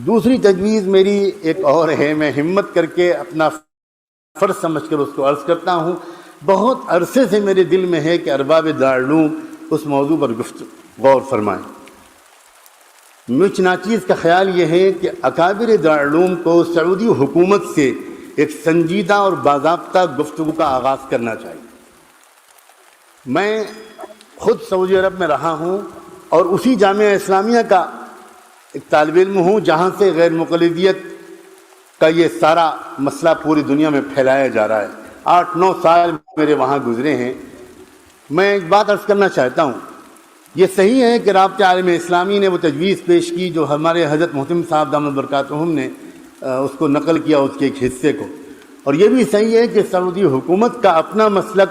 دوسری تجویز میری ایک اور ہے، میں ہمت کر کے اپنا فرض سمجھ کر اس کو عرض کرتا ہوں۔ بہت عرصے سے میرے دل میں ہے کہ ارباب دارالعلوم اس موضوع پر غور فرمائیں۔ مجھ ناچیز کا خیال یہ ہے کہ اکابر دارالعلوم کو سعودی حکومت سے ایک سنجیدہ اور باضابطہ گفتگو کا آغاز کرنا چاہیے۔ میں خود سعودی عرب میں رہا ہوں اور اسی جامعہ اسلامیہ کا ایک طالب علم ہوں جہاں سے غیر مقلدیت کا یہ سارا مسئلہ پوری دنیا میں پھیلایا جا رہا ہے۔ 8-9 سال میرے وہاں گزرے ہیں۔ میں ایک بات عرض کرنا چاہتا ہوں، یہ صحیح ہے کہ رابطہ عالم اسلامی نے وہ تجویز پیش کی جو ہمارے حضرت محتم صاحب دامت برکاتہم نے اس کو نقل کیا، اس کے ایک حصے کو، اور یہ بھی صحیح ہے کہ سعودی حکومت کا اپنا مسلک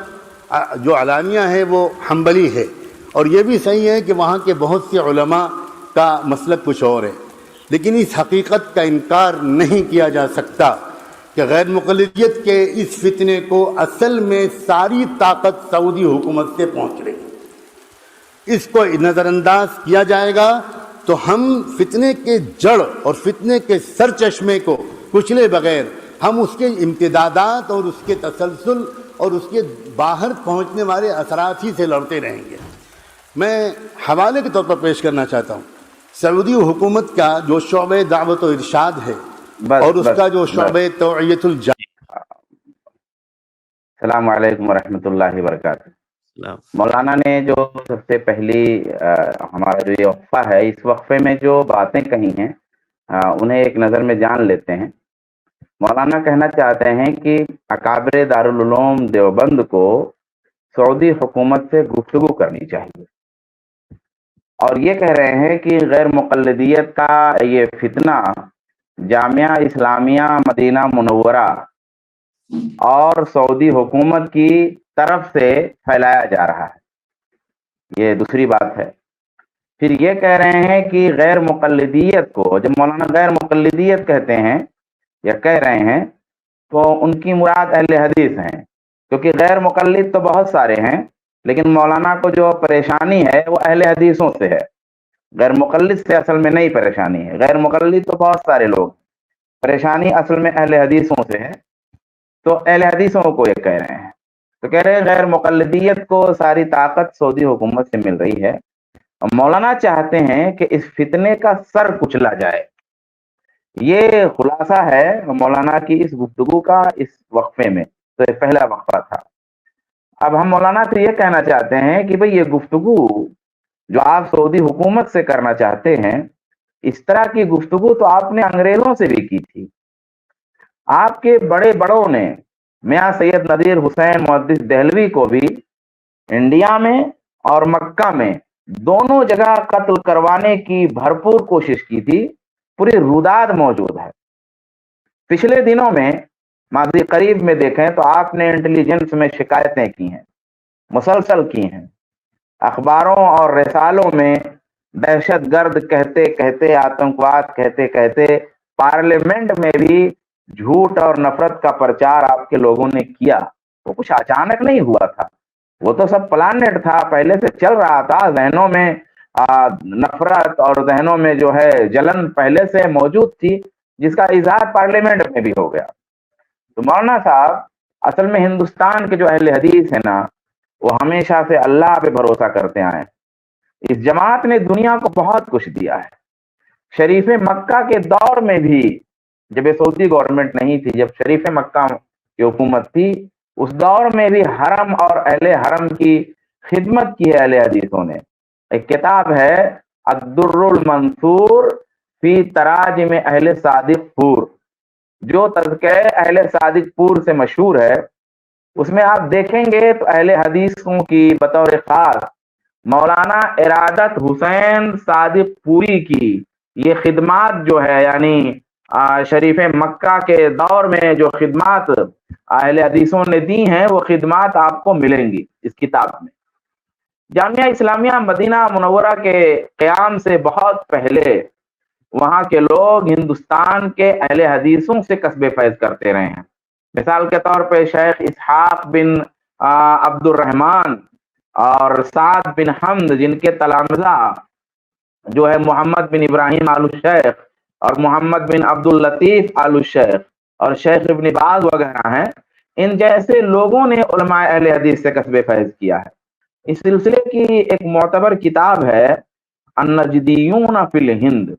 جو علانیہ ہے وہ حنبلی ہے، اور یہ بھی صحیح ہے کہ وہاں کے بہت سے علماء کا مسلک کچھ اور ہے۔ لیکن اس حقیقت کا انکار نہیں کیا جا سکتا کہ غیر مقلدیت کے اس فتنے کو اصل میں ساری طاقت سعودی حکومت سے پہنچ رہی ہے۔ اس کو نظر انداز کیا جائے گا تو ہم فتنے کے جڑ اور فتنے کے سر چشمے کو کچلے بغیر ہم اس کے امتدادات اور اس کے تسلسل اور اس کے باہر پہنچنے والے اثرات ہی سے لڑتے رہیں گے۔ میں حوالے کے طور پر پیش کرنا چاہتا ہوں، سعودی حکومت کا جو شعبہ دعوت و ارشاد ہے اور اس کا جو شعبہ توعیت السلام علیکم ورحمۃ اللہ وبرکاتہ۔ مولانا نے جو سب سے پہلی ہمارا جو یہ وقفہ ہے، اس وقفے میں جو باتیں کہی ہیں انہیں ایک نظر میں جان لیتے ہیں۔ مولانا کہنا چاہتے ہیں کہ اکابر دارالعلوم دیوبند کو سعودی حکومت سے گفتگو کرنی چاہیے، اور یہ کہہ رہے ہیں کہ غیر مقلدیت کا یہ فتنہ جامعہ اسلامیہ مدینہ منورہ اور سعودی حکومت کی طرف سے پھیلایا جا رہا ہے۔ یہ دوسری بات ہے۔ پھر یہ کہہ رہے ہیں کہ غیر مقلدیت کو، جب مولانا غیر مقلدیت کہتے ہیں یا کہہ رہے ہیں تو ان کی مراد اہل حدیث ہیں، کیونکہ غیر مقلد تو بہت سارے ہیں، لیکن مولانا کو جو پریشانی ہے وہ اہل حدیثوں سے ہے، غیر مقلد سے اصل میں نہیں پریشانی ہے۔ غیر مقلد تو بہت سارے لوگ، پریشانی اصل میں اہل حدیثوں سے ہے، تو اہل حدیثوں کو یہ کہہ رہے ہیں۔ تو کہہ رہے ہیں غیر مقلدیت کو ساری طاقت سعودی حکومت سے مل رہی ہے، اور مولانا چاہتے ہیں کہ اس فتنے کا سر کچلا جائے۔ یہ خلاصہ ہے مولانا کی اس گفتگو کا اس وقفے میں۔ تو یہ پہلا وقفہ تھا۔ اب ہم مولانا سے یہ کہنا چاہتے ہیں کہ بھئی یہ گفتگو جو آپ سعودی حکومت سے کرنا چاہتے ہیں، اس طرح کی گفتگو تو آپ نے انگریزوں سے بھی کی تھی۔ آپ کے بڑے بڑوں نے میاں سید نذیر حسین محدث دہلوی کو بھی انڈیا میں اور مکہ میں دونوں جگہ قتل کروانے کی بھرپور کوشش کی تھی، پوری روداد موجود ہے۔ پچھلے دنوں میں ماضی قریب میں دیکھیں تو آپ نے انٹیلیجنس میں شکایتیں کی ہیں، مسلسل کی ہیں، اخباروں اور رسالوں میں دہشت گرد کہتے کہتے، آتنکواد کہتے کہتے، پارلیمنٹ میں بھی جھوٹ اور نفرت کا پرچار آپ کے لوگوں نے کیا۔ وہ کچھ اچانک نہیں ہوا تھا، وہ تو سب پلانڈ تھا، پہلے سے چل رہا تھا۔ ذہنوں میں نفرت اور ذہنوں میں جو ہے جلن پہلے سے موجود تھی، جس کا اظہار پارلیمنٹ میں بھی ہو گیا۔ تو مولانا صاحب، اصل میں ہندوستان کے جو اہل حدیث ہیں نا، وہ ہمیشہ سے اللہ پہ بھروسہ کرتے آئے۔ اس جماعت نے دنیا کو بہت کچھ دیا ہے۔ شریف مکہ کے دور میں بھی، جب یہ سعودی گورنمنٹ نہیں تھی، جب شریف مکہ کی حکومت تھی، اس دور میں بھی حرم اور اہل حرم کی خدمت کی ہے اہل حدیثوں نے۔ ایک کتاب ہے الدر المنثور فی تراجم اہل صادق پور، جو تذکرہ اہل صادق پور سے مشہور ہے۔ اس میں آپ دیکھیں گے تو اہل حدیثوں کی بطور خاص مولانا ارادت حسین صادق پوری کی یہ خدمات جو ہے، یعنی شریف مکہ کے دور میں جو خدمات اہل حدیثوں نے دی ہیں، وہ خدمات آپ کو ملیں گی اس کتاب میں۔ جامعہ اسلامیہ مدینہ منورہ کے قیام سے بہت پہلے وہاں کے لوگ ہندوستان کے اہل حدیثوں سے کسب فیض کرتے رہے ہیں۔ مثال کے طور پہ شیخ اسحاق بن عبد الرحمن اور سعد بن حمد، جن کے تلامذہ جو ہے محمد بن ابراہیم آل الشیخ، اور محمد بن عبد اللطیف آل الشیخ اور شیخ ابن باز وغیرہ ہیں، ان جیسے لوگوں نے علماء اہل حدیث سے کسب فیض کیا ہے۔ اس سلسلے کی ایک معتبر کتاب ہے النجدیون فی الہند،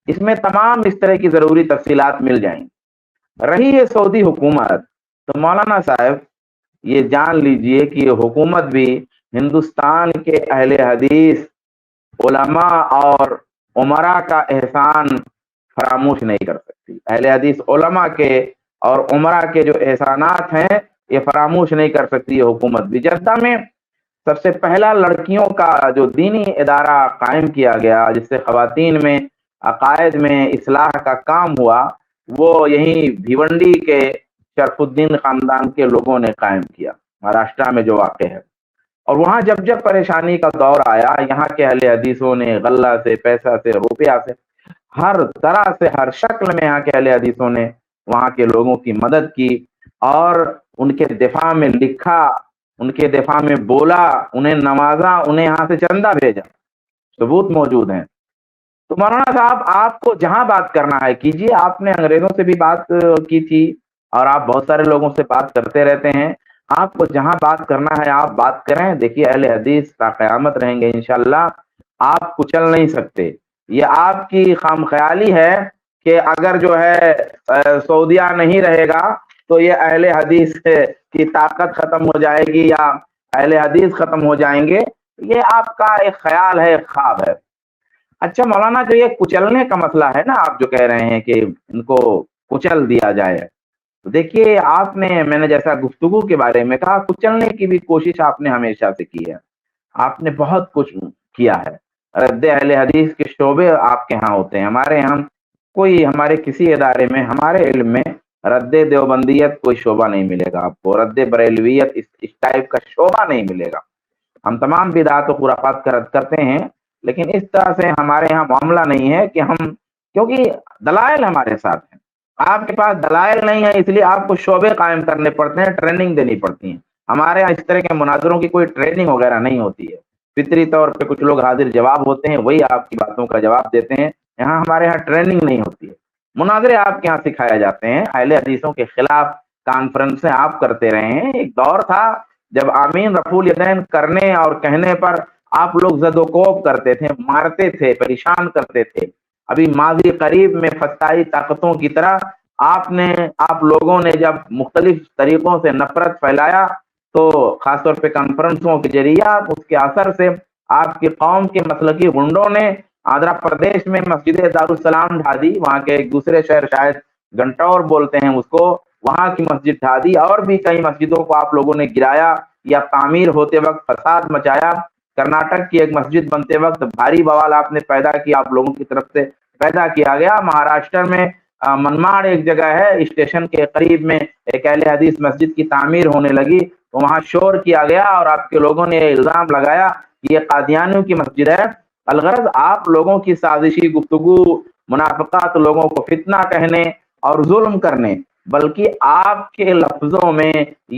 اس میں تمام اس طرح کی ضروری تفصیلات مل جائیں گی۔ رہی یہ سعودی حکومت، تو مولانا صاحب یہ جان لیجئے کہ یہ حکومت بھی ہندوستان کے اہل حدیث علماء اور عمرا کا احسان فراموش نہیں کر سکتی۔ اہل حدیث علماء کے اور عمرا کے جو احسانات ہیں یہ فراموش نہیں کر سکتی یہ حکومت بھی۔ جدہ میں سب سے پہلا لڑکیوں کا جو دینی ادارہ قائم کیا گیا جس سے خواتین میں عقائد میں اصلاح کا کام ہوا، وہ یہیں بھیونڈی کے شرف الدین خاندان کے لوگوں نے قائم کیا، مہاراشٹرا میں جو واقع ہے۔ اور وہاں جب جب پریشانی کا دور آیا، یہاں کے اہل حدیثوں نے غلہ سے، پیسہ سے، روپیہ سے، ہر طرح سے، ہر شکل میں یہاں کے اہل حدیثوں نے وہاں کے لوگوں کی مدد کی اور ان کے دفاع میں لکھا، ان کے دفاع میں بولا، انہیں نوازا، انہیں یہاں سے چندہ بھیجا، ثبوت موجود ہیں۔ تو مولانا صاحب آپ کو جہاں بات کرنا ہے کیجیے، آپ نے انگریزوں سے بھی بات کی تھی اور آپ بہت سارے لوگوں سے بات کرتے رہتے ہیں، آپ کو جہاں بات کرنا ہے آپ بات کریں۔ دیکھیے اہل حدیث تا قیامت رہیں گے انشاءاللہ، آپ کچل نہیں سکتے۔ یہ آپ کی خام خیالی ہے کہ اگر جو ہے سعودیہ نہیں رہے گا تو یہ اہل حدیث کی طاقت ختم ہو جائے گی یا اہل حدیث ختم ہو جائیں گے، یہ آپ کا ایک خیال ہے، ایک خواب ہے۔ اچھا مولانا، جو یہ کچلنے کا مسئلہ ہے نا، آپ جو کہہ رہے ہیں کہ ان کو کچل دیا جائے، تو دیکھیے آپ نے، میں نے جیسا گفتگو کے بارے میں کہا، کچلنے کی بھی کوشش آپ نے ہمیشہ سے کی ہے، آپ نے بہت کچھ کیا ہے۔ رد اہل حدیث کے شعبے آپ کے ہاں ہوتے ہیں، ہمارے یہاں کوئی، ہمارے کسی ادارے میں، ہمارے علم میں رد دیوبندیت کوئی شعبہ نہیں ملے گا آپ کو، رد بریلویت اس ٹائپ کا شعبہ نہیں ملے گا۔ ہم تمام بدعات و خرافات کا رد کرتے ہیں، لیکن اس طرح سے ہمارے یہاں معاملہ نہیں ہے کہ ہم، کیونکہ دلائل ہمارے ساتھ ہیں، آپ کے پاس دلائل نہیں ہے، اس لیے آپ کو شعبے قائم کرنے پڑتے ہیں، ٹریننگ دینی پڑتی ہیں۔ ہمارے یہاں اس طرح کے مناظروں کی کوئی ٹریننگ وغیرہ نہیں ہوتی ہے، فطری طور پہ کچھ لوگ حاضر جواب ہوتے ہیں، وہی آپ کی باتوں کا جواب دیتے ہیں۔ یہاں ہمارے یہاں ٹریننگ نہیں ہوتی ہے، مناظرے آپ کے یہاں سکھایا جاتے ہیں، اہل حدیثوں کے خلاف کانفرنسیں آپ کرتے رہے ہیں۔ ایک دور تھا جب آمین رفع الیدین کرنے اور کہنے پر آپ لوگ زد و کوب کرتے تھے، مارتے تھے، پریشان کرتے تھے۔ ابھی ماضی قریب میں فتائی طاقتوں کی طرح آپ لوگوں نے جب مختلف طریقوں سے نفرت پھیلایا، تو خاص طور پہ کانفرنسوں کے ذریعہ اس کے اثر سے آپ کی قوم کے مسلکی گنڈوں نے آندھرا پردیش میں مسجد دارالسلام ڈھا دی، وہاں کے ایک دوسرے شہر شاید گھنٹور بولتے ہیں اس کو، وہاں کی مسجد ڈھا دی، اور بھی کئی مسجدوں کو آپ لوگوں نے گرایا یا تعمیر ہوتے وقت فساد مچایا۔ کرناٹک کی ایک مسجد بنتے وقت بھاری بوال آپ نے پیدا کیا، آپ لوگوں کی طرف سے پیدا کیا گیا۔ مہاراشٹر میں منماڑ ایک جگہ ہے، اسٹیشن کے قریب میں ایک اہل حدیث مسجد کی تعمیر ہونے لگی، تو وہاں شور کیا گیا اور آپ کے لوگوں نے الزام لگایا کہ یہ قادیانیوں کی مسجد ہے۔ الغرض آپ لوگوں کی سازشی گفتگو، منافقات، لوگوں کو فتنہ کہنے اور ظلم کرنے، بلکہ آپ کے لفظوں میں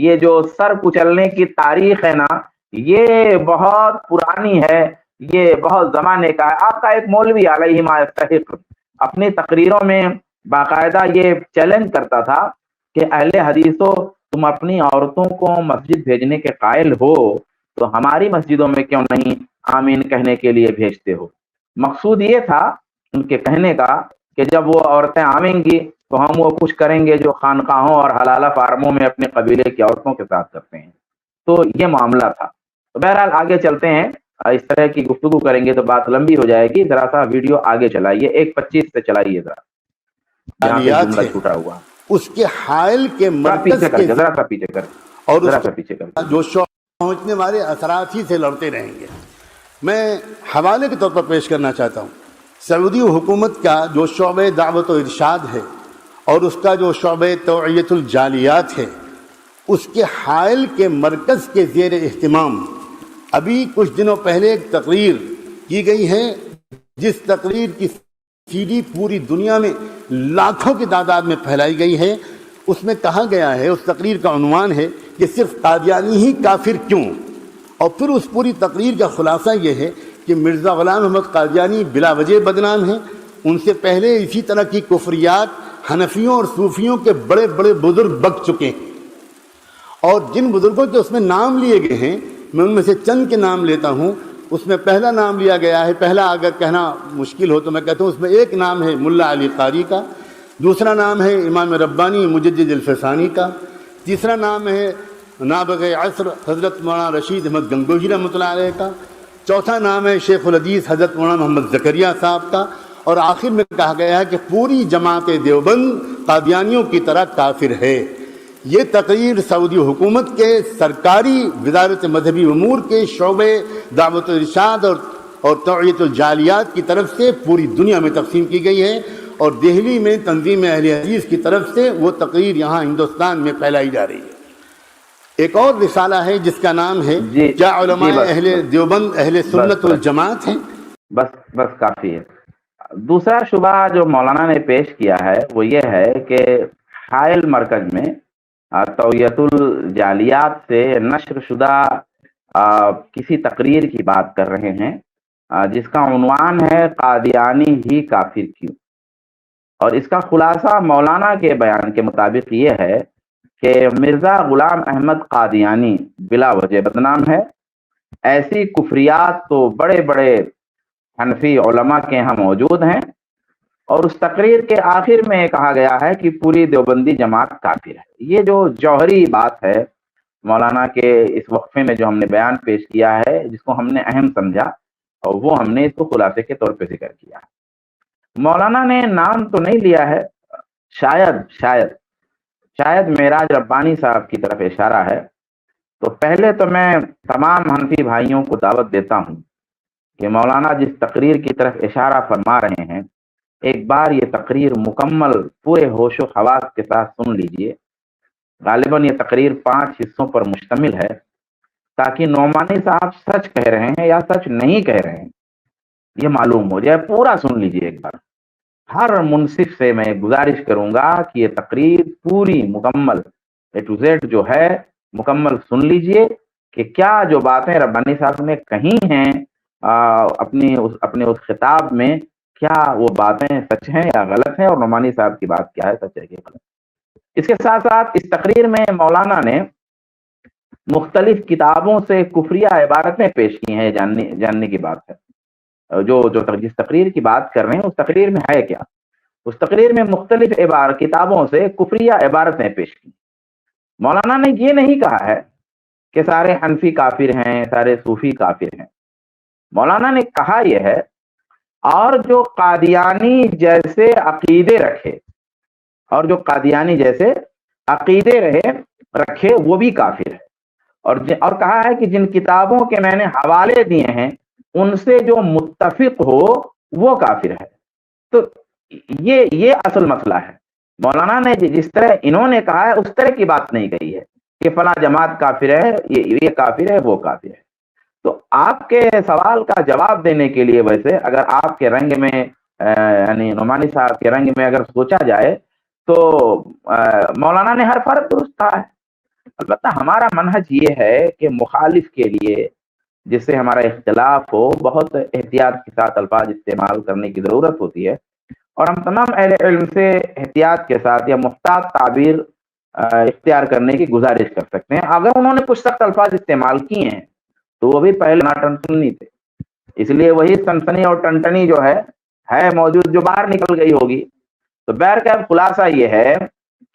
یہ جو سر کچلنے کی تاریخ ہے نا، یہ بہت پرانی ہے، یہ بہت زمانے کا ہے۔ آپ کا ایک مولوی علیہ ما یستحق اپنی تقریروں میں باقاعدہ یہ چیلنج کرتا تھا کہ اہل حدیثوں، تم اپنی عورتوں کو مسجد بھیجنے کے قائل ہو تو ہماری مسجدوں میں کیوں نہیں آمین کہنے کے لیے بھیجتے ہو؟ مقصود یہ تھا ان کے کہنے کا کہ جب وہ عورتیں آئیں گی تو ہم وہ کچھ کریں گے جو خانقاہوں اور حلالہ فارموں میں اپنے قبیلے کی عورتوں کے ساتھ کرتے ہیں۔ تو یہ معاملہ تھا۔ تو بہرحال آگے چلتے ہیں، اس طرح کی گفتگو کریں گے تو بات لمبی ہو جائے گی، ذرا سا ویڈیو آگے چلائیے، 1:25 سے چلائیے ذرا، جہاں پہ جملہ چھوٹا ہوا اس کے حائل کے مرکز کے ذرا سا پیچھے کر، اور ذرا سا پیچھے کر، جو پہنچنے والے اثرات ہی سے لڑتے رہیں گے۔ میں حوالے کے طور پر پیش کرنا چاہتا ہوں، سعودی حکومت کا جو شعبہ دعوت و ارشاد ہے اور اس کا جو شعبہ توعیت الجالیات ہے، اس کے حائل کے مرکز کے زیر اہتمام ابھی کچھ دنوں پہلے ایک تقریر کی گئی ہے، جس تقریر کی سی ڈی پوری دنیا میں لاکھوں کی تعداد میں پھیلائی گئی ہے۔ اس میں کہا گیا ہے، اس تقریر کا عنوان ہے کہ صرف قادیانی ہی کافر کیوں، اور پھر اس پوری تقریر کا خلاصہ یہ ہے کہ مرزا غلام احمد قادیانی بلا وجہ بدنام ہیں، ان سے پہلے اسی طرح کی کفریات حنفیوں اور صوفیوں کے بڑے بڑے بزرگ بک چکے ہیں، اور جن بزرگوں کے اس میں نام لیے گئے ہیں میں ان میں سے چند کے نام لیتا ہوں۔ اس میں پہلا نام لیا گیا ہے، پہلا اگر کہنا مشکل ہو تو میں کہتا ہوں اس میں ایک نام ہے ملا علی قاری کا، دوسرا نام ہے امام ربانی مجدد الفسانی کا، تیسرا نام ہے نابغہ عصر حضرت مولانا رشید احمد گنگوہی رحمۃ اللہ علیہ کا، چوتھا نام ہے شیخ الحدیث حضرت مولانا محمد زکریا صاحب کا، اور آخر میں کہا گیا ہے کہ پوری جماعت دیوبند قادیانیوں کی طرح کافر ہے۔ یہ تقریر سعودی حکومت کے سرکاری وزارت مذہبی امور کے شعبے دعوت الارشاد اور توعیت الجالیات کی طرف سے پوری دنیا میں تقسیم کی گئی ہے، اور دہلی میں تنظیم اہل حدیث کی طرف سے وہ تقریر یہاں ہندوستان میں پھیلائی جا رہی ہے۔ ایک اور رسالہ ہے جس کا نام ہے کیا علماء اہل دیوبند اہل سنت والجماعت ہیں؟ بس کافی ہے۔ دوسرا شبہ جو مولانا نے پیش کیا ہے وہ یہ ہے کہ حائل مرکز میں توعیت الجالیات سے نشر شدہ کسی تقریر کی بات کر رہے ہیں جس کا عنوان ہے قادیانی ہی کافر کیوں، اور اس کا خلاصہ مولانا کے بیان کے مطابق یہ ہے کہ مرزا غلام احمد قادیانی بلا وجہ بدنام ہے۔ ایسی کفریات تو بڑے بڑے حنفی علماء کے یہاں موجود ہیں، اور اس تقریر کے آخر میں کہا گیا ہے کہ پوری دیوبندی جماعت کافر ہے۔ یہ جو جوہری بات ہے مولانا کے اس وقفے میں جو ہم نے بیان پیش کیا ہے، جس کو ہم نے اہم سمجھا، اور وہ ہم نے اس کو خلاصے کے طور پہ ذکر کیا ہے۔ مولانا نے نام تو نہیں لیا ہے، شاید معراج ربانی صاحب کی طرف اشارہ ہے۔ تو پہلے تو میں تمام حنفی بھائیوں کو دعوت دیتا ہوں کہ مولانا جس تقریر کی طرف اشارہ فرما رہے ہیں ایک بار یہ تقریر مکمل پورے ہوش و حواس کے ساتھ سن لیجئے۔ غالباً یہ تقریر 5 حصوں پر مشتمل ہے، تاکہ نعمانی صاحب سچ کہہ رہے ہیں یا سچ نہیں کہہ رہے ہیں یہ معلوم ہو جائے۔ پورا سن لیجئے ایک بار۔ ہر منصف سے میں گزارش کروں گا کہ یہ تقریر پوری مکمل اے ٹو زیڈ جو ہے مکمل سن لیجئے کہ کیا جو باتیں ربانی صاحب نے کہی ہیں اپنے اس خطاب میں، کیا وہ باتیں سچ ہیں یا غلط ہیں، اور نعمانی صاحب کی بات کیا ہے، سچ ہے کہ غلط۔ اس کے ساتھ ساتھ اس تقریر میں مولانا نے مختلف کتابوں سے کفریہ عبارتیں پیش کی ہیں، جاننے کی بات ہے۔ جس تقریر کی بات کر رہے ہیں اس تقریر میں ہے کیا؟ اس تقریر میں مختلف کتابوں سے کفریہ عبارتیں پیش کی۔ مولانا نے یہ نہیں کہا ہے کہ سارے حنفی کافر ہیں، سارے صوفی کافر ہیں۔ مولانا نے کہا یہ ہے اور جو قادیانی جیسے عقیدے رکھے وہ بھی کافر ہے، اور کہا ہے کہ جن کتابوں کے میں نے حوالے دیے ہیں ان سے جو متفق ہو وہ کافر ہے۔ تو یہ اصل مسئلہ ہے۔ مولانا نے جس طرح انہوں نے کہا ہے اس طرح کی بات نہیں کہی ہے کہ فلاں جماعت کافر ہے، یہ کافر ہے، وہ کافر ہے۔ تو آپ کے سوال کا جواب دینے کے لیے ویسے اگر آپ کے رنگ میں یعنی نعمانی صاحب کے رنگ میں اگر سوچا جائے تو مولانا نے ہر فرق درست کہا ہے۔ البتہ ہمارا منہج یہ ہے کہ مخالف کے لیے جس سے ہمارا اختلاف ہو بہت احتیاط کے ساتھ الفاظ استعمال کرنے کی ضرورت ہوتی ہے، اور ہم تمام اہل علم سے احتیاط کے ساتھ یا محتاط تعبیر اختیار کرنے کی گزارش کر سکتے ہیں۔ اگر انہوں نے کچھ سخت الفاظ استعمال کیے ہیں تو وہ بھی پہلے نہ ٹنٹنی تھے، اس لیے وہی سنسنی اور ٹنٹنی جو ہے موجود جو باہر نکل گئی ہوگی۔ تو بہرکیف خلاصہ یہ ہے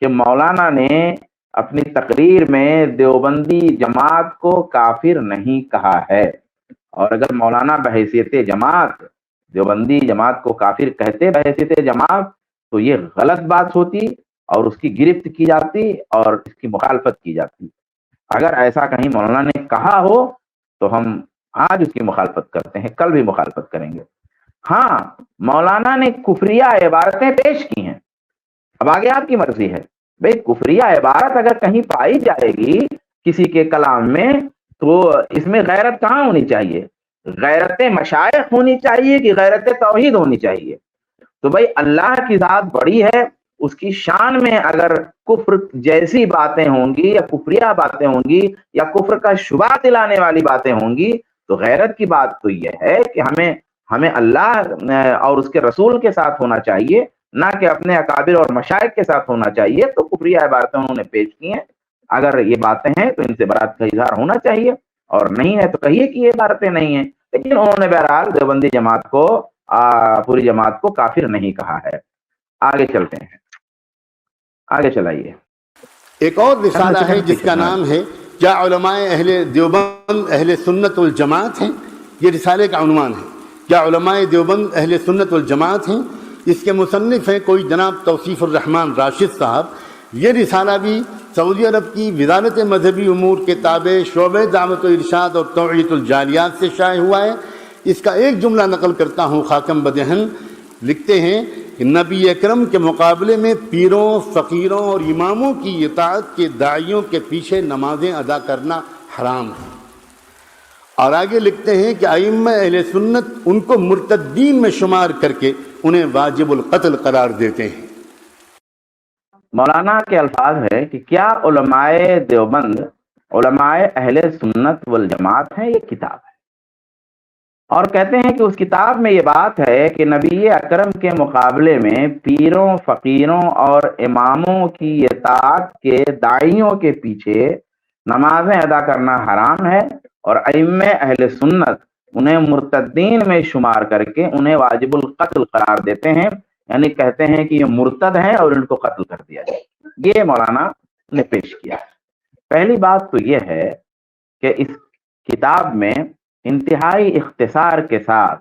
کہ مولانا نے اپنی تقریر میں دیوبندی جماعت کو کافر نہیں کہا ہے، اور اگر مولانا بحیثیت جماعت دیوبندی جماعت کو کافر کہتے بحیثیت جماعت تو یہ غلط بات ہوتی اور اس کی گرفت کی جاتی اور اس کی مخالفت کی جاتی۔ اگر ایسا کہیں مولانا نے کہا ہو تو ہم آج اس کی مخالفت کرتے ہیں، کل بھی مخالفت کریں گے۔ ہاں، مولانا نے کفریہ عبارتیں پیش کی ہیں، اب آگے آپ کی مرضی ہے۔ بھئی کفریہ عبارت اگر کہیں پائی جائے گی کسی کے کلام میں تو اس میں غیرت کہاں ہونی چاہیے؟ غیرت مشائخ ہونی چاہیے کہ غیرت توحید ہونی چاہیے؟ تو بھئی اللہ کی ذات بڑی ہے، اس کی شان میں اگر کفر جیسی باتیں ہوں گی یا کفریہ باتیں ہوں گی یا کفر کا شبہ دلانے والی باتیں ہوں گی تو غیرت کی بات تو یہ ہے کہ ہمیں ہمیں اللہ اور اس کے رسول کے ساتھ ہونا چاہیے، نہ کہ اپنے اکابر اور مشائخ کے ساتھ ہونا چاہیے۔ تو کفریہ عبارتیں انہوں نے پیش کی ہیں، اگر یہ باتیں ہیں تو ان سے برات کا اظہار ہونا چاہیے، اور نہیں ہے تو کہیے کہ یہ عبارتیں نہیں ہیں۔ لیکن انہوں نے بہرحال دیوبندی جماعت کو پوری جماعت کو کافر نہیں کہا ہے۔ آگے چلتے ہیں، آگے چلائیے۔ ایک اور رسالہ ہے جس کا نام ہے کیا علماء اہل دیوبند اہل سنت والجماعت ہیں؟ یہ رسالے کا عنوان ہے، کیا علماء دیوبند اہل سنت والجماعت ہیں؟ اس کے مصنف ہیں کوئی جناب توصیف الرحمن راشد صاحب۔ یہ رسالہ بھی سعودی عرب کی وزارت مذہبی امور کے تابع شعبہ دعوت و ارشاد اور توعیت الجالیات سے شائع ہوا ہے۔ اس کا ایک جملہ نقل کرتا ہوں خاکم بدہن، لکھتے ہیں کہ نبی اکرم کے مقابلے میں پیروں، فقیروں اور اماموں کی اطاعت کے داعیوں کے پیچھے نمازیں ادا کرنا حرام ہے۔ اور آگے لکھتے ہیں کہ ائمہ اہل سنت ان کو مرتدین میں شمار کر کے انہیں واجب القتل قرار دیتے ہیں۔ مولانا کے الفاظ ہے کہ کیا علماء دیوبند علماء اہل سنت والجماعت ہیں؟ یہ کتاب ہے، اور کہتے ہیں کہ اس کتاب میں یہ بات ہے کہ نبی اکرم کے مقابلے میں پیروں، فقیروں اور اماموں کی اطاعت کے داعیوں کے پیچھے نمازیں ادا کرنا حرام ہے، اور ائمہ اہل سنت انہیں مرتدین میں شمار کر کے انہیں واجب القتل قرار دیتے ہیں، یعنی کہتے ہیں کہ یہ مرتد ہیں اور ان کو قتل کر دیا جائے۔ یہ مولانا نے پیش کیا ہے۔ پہلی بات تو یہ ہے کہ اس کتاب میں انتہائی اختصار کے ساتھ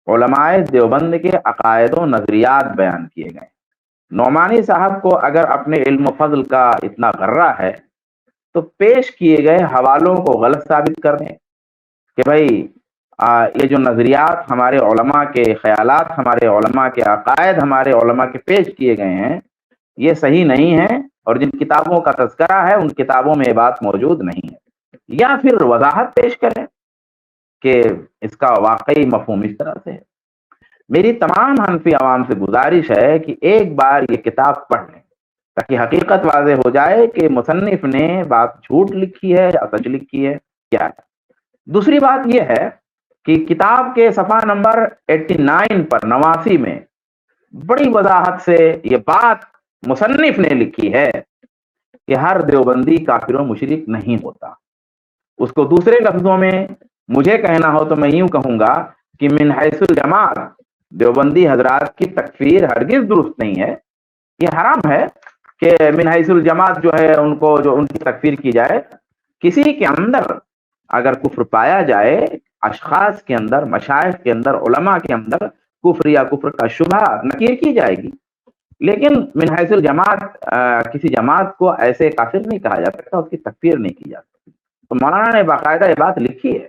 علماء دیوبند کے عقائد و نظریات بیان کیے گئے۔ نعمانی صاحب کو اگر اپنے علم و فضل کا اتنا غرہ ہے تو پیش کیے گئے حوالوں کو غلط ثابت کر دیں کہ بھائی یہ جو نظریات ہمارے علماء کے خیالات، ہمارے علماء کے عقائد ہمارے علماء کے پیش کیے گئے ہیں، یہ صحیح نہیں ہے، اور جن کتابوں کا تذکرہ ہے ان کتابوں میں یہ بات موجود نہیں ہے، یا پھر وضاحت پیش کریں کہ اس کا واقعی مفہوم اس طرح سے ہے۔ میری تمام حنفی عوام سے گزارش ہے کہ ایک بار یہ کتاب پڑھ لیں تاکہ حقیقت واضح ہو جائے کہ مصنف نے بات جھوٹ لکھی ہے یا سچ لکھی ہے کیا ہے۔ دوسری بات یہ ہے کہ کتاب کے صفحہ نمبر 89 پر 89 میں بڑی وضاحت سے یہ بات مصنف نے لکھی ہے کہ ہر دیوبندی کافر و مشرک نہیں ہوتا۔ اس کو دوسرے لفظوں میں مجھے کہنا ہو تو میں یوں کہوں گا کہ من حیث الجماعت دیوبندی حضرات کی تکفیر ہرگز درست نہیں ہے۔ یہ حرام ہے کہ من حیث الجماعت جو ہے ان کو جو ان کی تکفیر کی جائے۔ کسی کے اندر اگر کفر پایا جائے، اشخاص کے اندر، مشائخ کے اندر، علماء کے اندر کفر یا کفر کا شبہ نکیر کی جائے گی، لیکن من حیث الجماعت کسی جماعت کو ایسے کافر نہیں کہا جا سکتا، اس کی تکفیر نہیں کی جا سکتی۔ تو مولانا نے باقاعدہ یہ بات لکھی ہے۔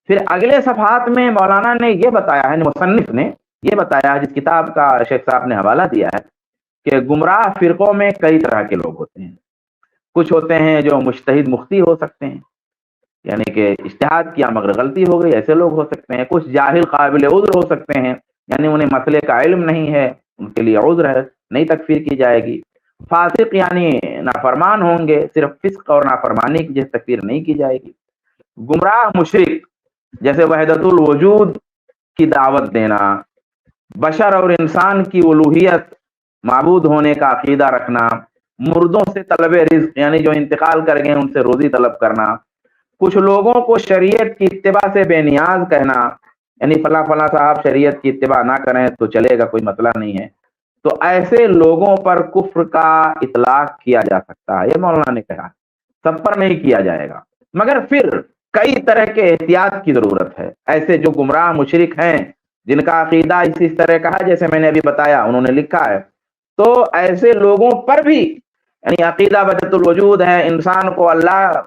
پھر اگلے صفحات میں مولانا نے یہ بتایا ہے، مصنف نے یہ بتایا، جس کتاب کا شیخ صاحب نے حوالہ دیا ہے، کہ گمراہ فرقوں میں کئی طرح کے لوگ ہوتے ہیں۔ کچھ ہوتے ہیں جو مجتہد مختی ہو سکتے ہیں، یعنی کہ اجتہاد کیا مگر غلطی ہو گئی، ایسے لوگ ہو سکتے ہیں۔ کچھ جاہل قابل عذر ہو سکتے ہیں، یعنی انہیں مسئلے کا علم نہیں ہے، ان کے لیے عذر ہے، نہیں تکفیر کی جائے گی۔ فاسق یعنی نافرمان ہوں گے، صرف فسق اور نافرمانی کی جیسے تکفیر نہیں کی جائے گی۔ گمراہ مشرک جیسے وحدت الوجود کی دعوت دینا، بشر اور انسان کی الوہیت، معبود ہونے کا عقیدہ رکھنا، مردوں سے طلب رزق یعنی جو انتقال کر گئے ان سے روزی طلب کرنا، کچھ لوگوں کو شریعت کی اتباع سے بے نیاز کہنا، یعنی فلاں فلاں صاحب شریعت کی اتباع نہ کریں تو چلے گا، کوئی مسئلہ نہیں ہے، تو ایسے لوگوں پر کفر کا اطلاق کیا جا سکتا ہے۔ یہ مولانا نے کہا، سب پر نہیں کیا جائے گا، مگر پھر کئی طرح کے احتیاط کی ضرورت ہے۔ ایسے جو گمراہ مشرک ہیں جن کا عقیدہ اس طرح کا ہے جیسے میں نے ابھی بتایا، انہوں نے لکھا ہے، تو ایسے لوگوں پر بھی، یعنی عقیدہ وحدت الوجود ہے، انسان کو اللہ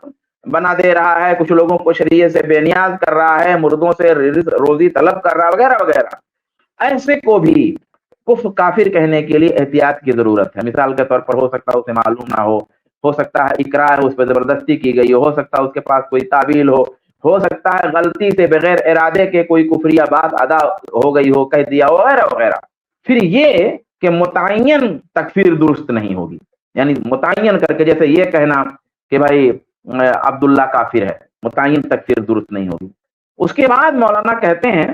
بنا دے رہا ہے، کچھ لوگوں کو شریعت سے بے نیاز کر رہا ہے، مردوں سے روزی طلب کر رہا ہے، وغیرہ وغیرہ، ایسے کو بھی کفر کافر کہنے کے لیے احتیاط کی ضرورت ہے۔ مثال کے طور پر ہو سکتا ہے اسے معلوم نہ ہو سکتا ہے اقرار ہے، اس پہ زبردستی کی گئی ہو سکتا ہے اس کے پاس کوئی تعویل ہو سکتا ہے غلطی سے بغیر ارادے کے کوئی کفریہ بات ادا ہو گئی ہو، کہہ دیا ہو، وغیرہ وغیرہ۔ پھر یہ کہ متعین تکفیر درست نہیں ہوگی، یعنی متعین کر کے جیسے یہ کہنا کہ بھائی عبداللہ کافر ہے، متعین تکفیر درست نہیں ہوگی۔ اس کے بعد مولانا کہتے ہیں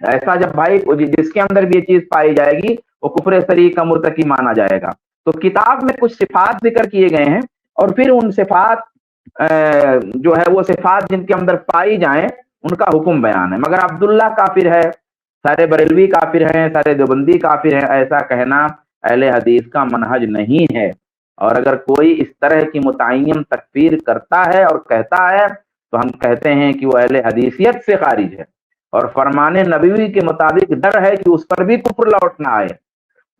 ایسا جب بھائی جس کے اندر بھی یہ چیز پائی جائے گی وہ کفر شریک کا مرتکب مانا جائے گا. تو کتاب میں کچھ صفات ذکر کیے گئے ہیں اور پھر ان صفات جو ہے وہ صفات جن کے اندر پائی جائیں ان کا حکم بیان ہے. مگر عبداللہ کافر ہے, سارے بریلوی کافر ہیں, سارے دیوبندی کافر ہیں, ایسا کہنا اہل حدیث کا منہج نہیں ہے. اور اگر کوئی اس طرح کی متعین تکفیر کرتا ہے اور کہتا ہے تو ہم کہتے ہیں کہ وہ اہل حدیثیت سے خارج ہے, اور فرمان نبوی کے مطابق ڈر ہے کہ اس پر بھی کفر لوٹ نہ آئے.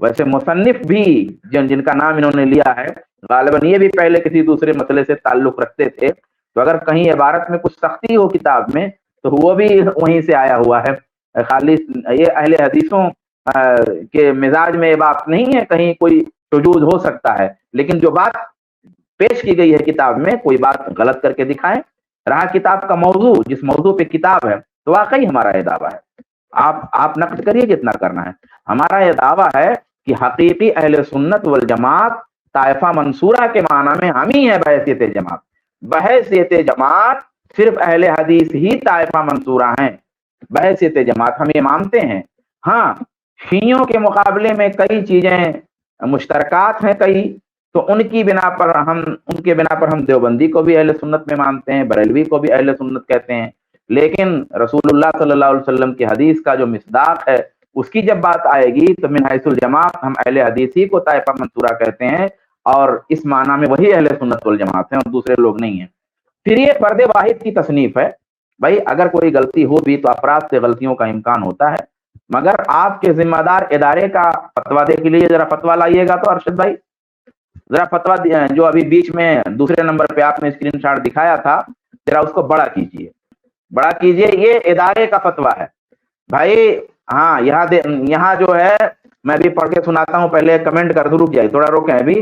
ویسے مصنف بھی جن کا نام انہوں نے لیا ہے غالباً یہ بھی پہلے کسی دوسرے مسئلے سے تعلق رکھتے تھے, تو اگر کہیں عبارت میں کچھ سختی ہو کتاب میں تو وہ بھی وہیں سے آیا ہوا ہے. خالی یہ اہل حدیثوں کے مزاج میں یہ بات نہیں ہے, کہیں کوئی شذوذ ہو سکتا ہے, لیکن جو بات پیش کی گئی ہے کتاب میں کوئی بات غلط کر کے دکھائیں. رہا کتاب کا موضوع, جس موضوع پہ کتاب ہے تو واقعی ہمارا یہ دعویٰ ہے, آپ نقد کریے جتنا کرنا ہے, ہمارا یہ دعویٰ ہے کہ حقیقی اہل سنت والجماعت طائفہ منصورہ کے معنی میں ہم ہی ہیں بحیثیت جماعت. بحیثیت جماعت صرف اہل حدیث ہی طائفہ منصورہ ہیں, بحیثیت جماعت ہم یہ مانتے ہیں. ہاں شیعوں کے مقابلے میں کئی چیزیں مشترکات ہیں کئی, تو ان کے بنا پر ہم دیوبندی کو بھی اہل سنت میں مانتے ہیں, بریلوی کو بھی اہل سنت کہتے ہیں. لیکن رسول اللہ صلی اللہ علیہ وسلم کی حدیث کا جو مصداق ہے اس کی جب بات آئے گی تو من حیث الجماعت ہم اہل حدیث ہی کو طائفہ منصورہ کہتے ہیں, اور اس معنی میں وہی اہل سنت والجماعت ہیں اور دوسرے لوگ نہیں ہیں. پھر یہ فرد واحد کی تصنیف ہے. بھائی اگر کوئی غلطی ہو بھی تو افراد سے غلطیوں کا امکان ہوتا ہے, مگر آپ کے ذمہ دار ادارے کا فتویٰ دیکھ لیجیے, ذرا فتویٰ لائیے گا تو ارشد بھائی ذرا فتویٰ جو ابھی بیچ میں دوسرے نمبر پہ آپ نے اسکرین شاٹ دکھایا تھا ذرا اس کو بڑا کیجیے, یہ ادارے کا فتویٰ ہے بھائی. ہاں یہاں جو ہے میں بھی پڑھ کے سناتا ہوں, پہلے کمنٹ کر دوں, رک جائے تھوڑا روکیں ابھی.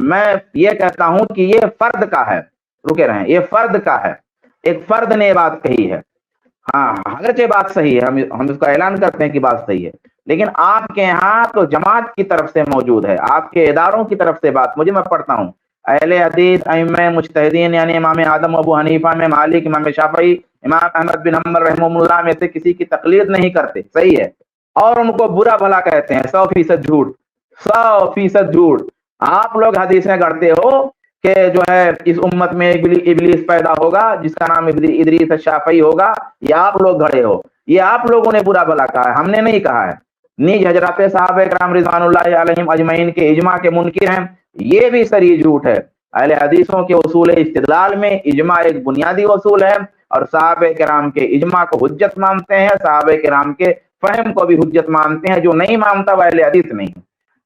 میں یہ کہتا ہوں کہ یہ فرد کا ہے, رکے رہیں, یہ فرد کا ہے, ایک فرد نے یہ بات کہی ہے. ہاں اگرچہ بات صحیح ہے, ہم اس کا اعلان کرتے ہیں کہ بات صحیح ہے, لیکن آپ کے یہاں تو جماعت کی طرف سے موجود ہے, آپ کے اداروں کی طرف سے بات میں پڑھتا ہوں. اہل حدیث ائمہ مجتہدین یعنی امام اعظم ابو حنیفہ میں مالک امام شافعی امام احمد بن حنبل رحمہ اللہ میں سے کسی کی تقلید نہیں کرتے, صحیح ہے, اور ان کو برا بھلا کہتے ہیں. 100% جھوٹ, 100% جھوٹ. آپ لوگ حدیثیں گڑھتے ہو کہ جو ہے اس امت میں ابلیس پیدا ہوگا جس کا نام ادریس الشافعی ہوگا, یہ آپ لوگ گھڑے ہو, یہ آپ لوگوں نے برا بھلا کہا ہے, ہم نے نہیں کہا ہے. نیز حضرات صحابہ کرام رضوان اللہ علیہم اجمعین کے اجماع کے منکر ہیں, یہ بھی سری جھوٹ ہے. اہل حدیثوں کے اصول استدلال میں اجماع ایک بنیادی اصول ہے, اور صحابہ کرام کے اجماع کو حجت مانتے ہیں, صحابہ کرام کے فہم کو بھی حجت مانتے ہیں. جو نہیں مانتا وہ اہل حدیث نہیں.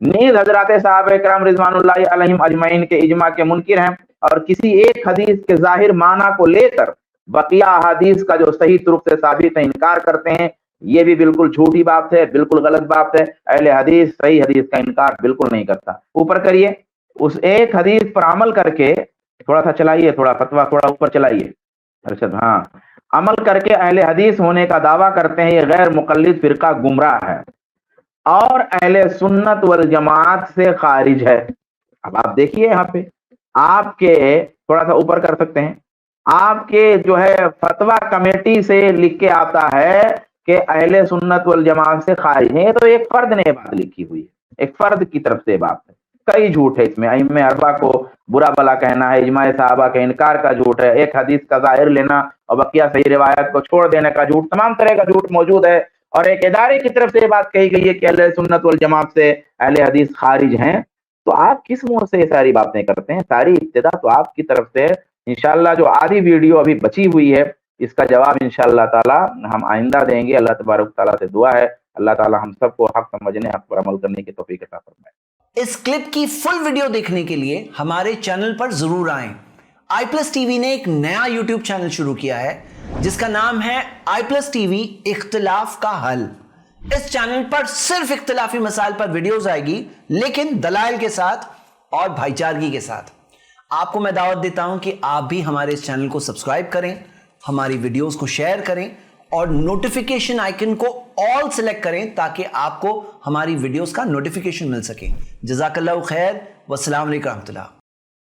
نیز حضرات صحابہ کرام رضوان اللہ علیہم اجمعین کے اجماع کے منکر ہیں, اور کسی ایک حدیث کے ظاہر معنی کو لے کر بقیہ حدیث کا جو صحیح طرق سے ثابت ہے انکار کرتے ہیں. یہ بھی بالکل جھوٹی بات ہے, بالکل غلط بات ہے. اہل حدیث صحیح حدیث کا انکار بالکل نہیں کرتا. اوپر کریے, اس ایک حدیث پر عمل کر کے تھوڑا سا چلائیے, تھوڑا فتویٰ تھوڑا اوپر چلائیے ارشد. ہاں, عمل کر کے اہل حدیث ہونے کا دعویٰ کرتے ہیں, یہ غیر مقلد فرقہ گمراہ ہے اور اہل سنت والجماعت سے خارج ہے. اب آپ دیکھیے یہاں پہ آپ کے تھوڑا سا اوپر کر سکتے ہیں, آپ کے جو ہے فتویٰ کمیٹی سے لکھ کے آتا ہے کہ اہل سنت والجماعت سے خارج ہیں. یہ تو ایک فرد نے بات لکھی ہوئی ہے, ایک فرد کی طرف سے بات ہے. کئی جھوٹ ہے اس میں, ائمہ اربعہ کو برا بلا کہنا ہے, اجماع صحابہ کے انکار کا جھوٹ ہے, ایک حدیث کا ظاہر لینا اور بقیہ صحیح روایت کو چھوڑ دینے کا جھوٹ, تمام طرح کا جھوٹ موجود ہے. اور ایک ادارے کی طرف سے یہ بات کہی گئی ہے کہ اہل سنت والجماعت سے اہل حدیث خارج ہیں. تو آپ کس منہ سے یہ ساری باتیں کرتے ہیں؟ ساری ابتدا تو آپ کی طرف سے. انشاءاللہ جو آدھی ویڈیو ابھی بچی ہوئی ہے اس کا جواب انشاءاللہ تعالی ہم آئندہ دیں گے. اللہ تبارک تعالیٰ سے دعا ہے اللہ تعالی ہم سب کو حق سمجھنے, حق پر عمل کرنے کی توفیق عطا فرمائے. اس کلپ کی فل ویڈیو دیکھنے کے لیے ہمارے چینل پر ضرور آئیں. آئی پلس ٹی وی نے ایک نیا یوٹیوب چینل شروع کیا ہے جس کا نام ہے آئی پلس ٹی وی اختلاف کا حل. اس چینل پر صرف اختلافی مسائل پر ویڈیوز آئے گی, لیکن دلائل کے ساتھ اور بھائی چارگی کے ساتھ. آپ کو میں دعوت دیتا ہوں کہ آپ بھی ہمارے اس چینل کو سبسکرائب کریں, ہماری ویڈیوز کو شیئر کریں اور نوٹیفیکیشن آئیکن کو آل سلیکٹ کریں تاکہ آپ کو ہماری ویڈیوز کا نوٹیفیکیشن مل سکے. جزاک اللہ خیر, والسلام علیکم ورحمۃ اللہ.